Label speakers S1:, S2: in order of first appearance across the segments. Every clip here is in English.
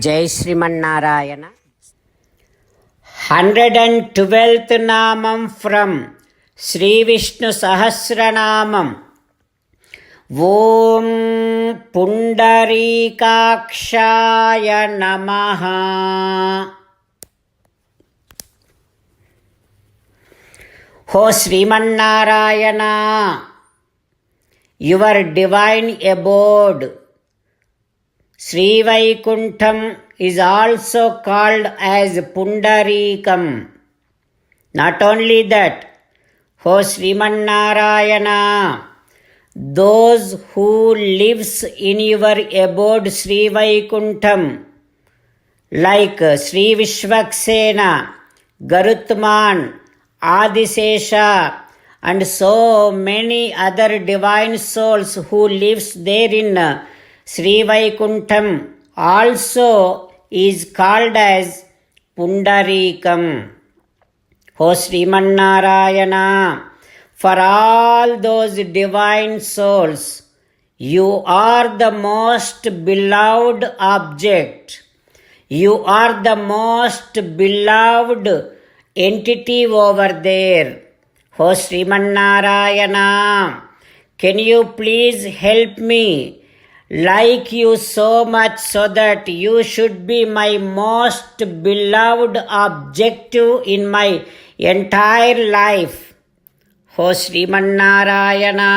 S1: జై శ్రీమన్నారాయణ. 112th నామం from Sri Vishnu Sahasranamam. ఓం పుండరీకాక్షాయ నమః. ఓ Srimannarayana, your divine abode Sri Vaikuntham is also called as Pundarikam. Not only that, O Srimannarayana, those who lives in your abode Sri Vaikuntham, like Sri Vishwaksena, Garutman, Adisesha, and so many other divine souls who lives therein, Sri Vaikuntham also is called as Pundarikam. O Srimannarayana, for all those divine souls, you are the most beloved object. You are the most beloved entity over there. O Srimannarayana, can you please help me like you so much so that you should be my most beloved objective in my entire life. O Srimannarayana,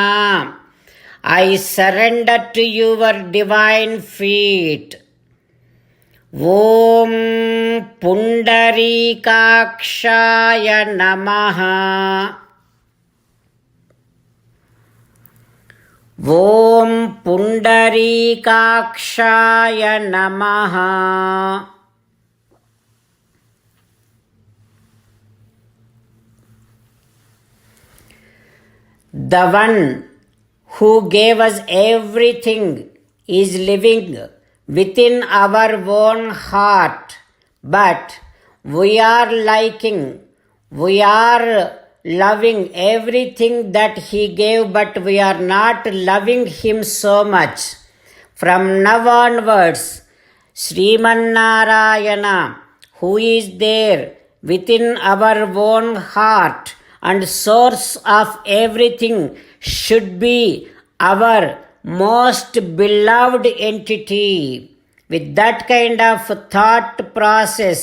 S1: I surrender to your divine feet. Om Pundarikakshaya Namaha. ఓం పుండరీకాక్షాయ నమః. The one who gave us everything is living within our own heart, but we are loving everything that he gave, but we are not loving him so much. From now onwards, Srimannarayana, who is there within our own heart and source of everything, should be our most beloved entity. With that kind of thought process,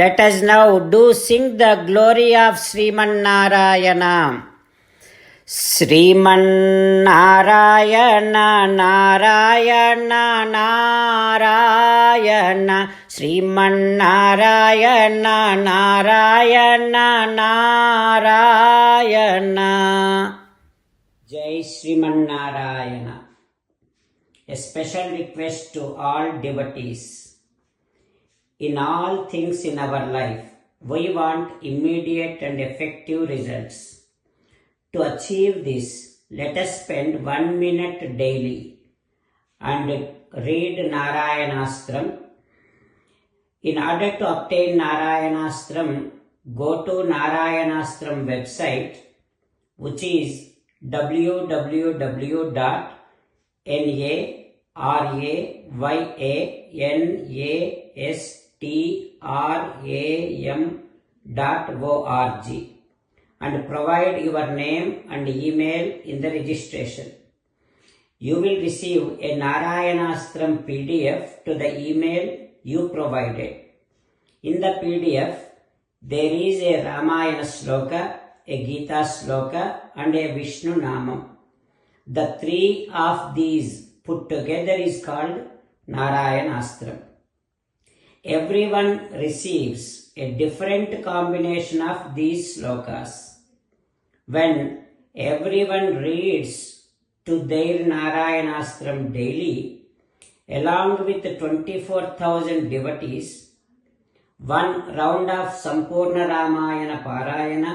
S1: let us now sing the glory of Srimannarayana. Srimannarayana, Narayana, Narayana, Srimannarayana, Narayana, Narayana. Jai Srimannarayana. A special request to all devotees. In all things in our life, we want immediate and effective results. To achieve this, let us spend 1 minute daily and read Narayanastram. In order to obtain Narayanastram, go to Narayanastram website, which is www.narayanaStram.org, and provide your name and email in the registration. You will receive a Narayanastram PDF to the email you provided. In the PDF, there is a Ramayana Sloka, a Gita Sloka, and a Vishnu Namam. The three of these put together is called Narayanastram. Everyone receives a different combination of these slokas. When everyone reads to their Narayanastram daily, along with 24,000 devotees, 1 round of Sampurna Ramayana Parayana,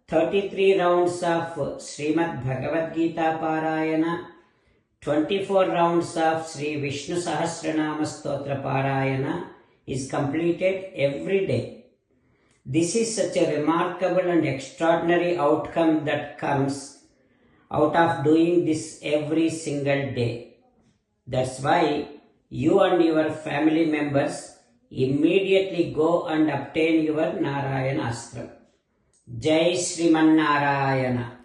S1: 33 rounds of Srimad Bhagavad Gita Parayana, 24 rounds of Sri Vishnu Sahasranama Stotra Parayana is completed every day. This is such a remarkable and extraordinary outcome that comes out of doing this every single day. That's why you and your family members immediately go and obtain your Narayanastram. Jai Sriman Narayana.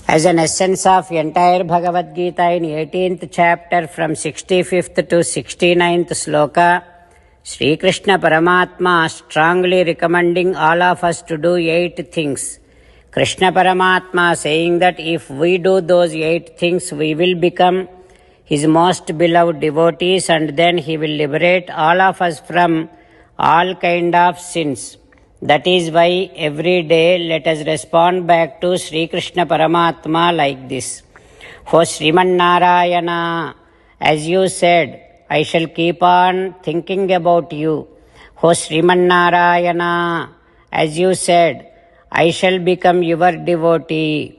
S1: As an essence of entire Bhagavad Gita in 18th chapter from 65th to 69th sloka, Sri Krishna Paramatma strongly recommending all of us to do 8 things. Krishna Paramatma saying that if we do those 8 things, we will become His most beloved devotees, and then He will liberate all of us from all kind of sins. That is why every day let us respond back to Sri Krishna Paramatma like this. O Sriman Narayana, as you said, I shall keep on thinking about you. O Sriman Narayana, as you said, I shall become your devotee.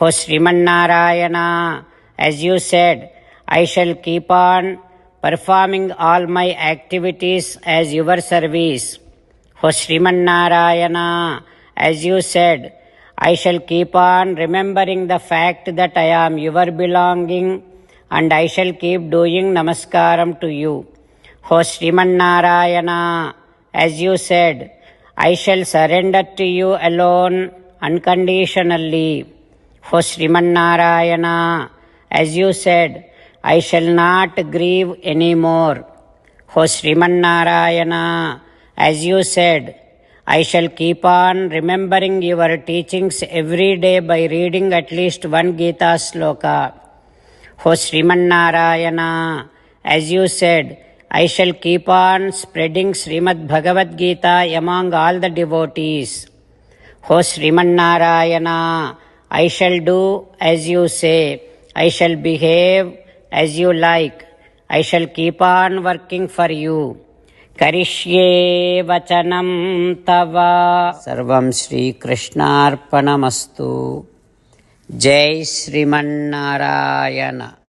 S1: O Sriman Narayana, as you said, I shall keep on performing all my activities as your service. O Sriman Narayana, as you said, I shall keep on remembering the fact that I am your belonging, and I shall keep doing namaskaram to you. O Sriman Narayana, as you said, I shall surrender to you alone unconditionally. O Sriman Narayana, as you said, I shall not grieve anymore. O Sriman Narayana, as you said, I shall keep on remembering your teachings every day by reading at least one Gita sloka. O Sriman Narayana, as you said, I shall keep on spreading Srimad Bhagavad Gita among all the devotees. O Sriman Narayana, I shall do as you say. I shall behave as you like. I shall keep on working for you. Karishye vachanam tava. Sarvam Shri Krishnarpanamastu. Jai Sriman Narayana.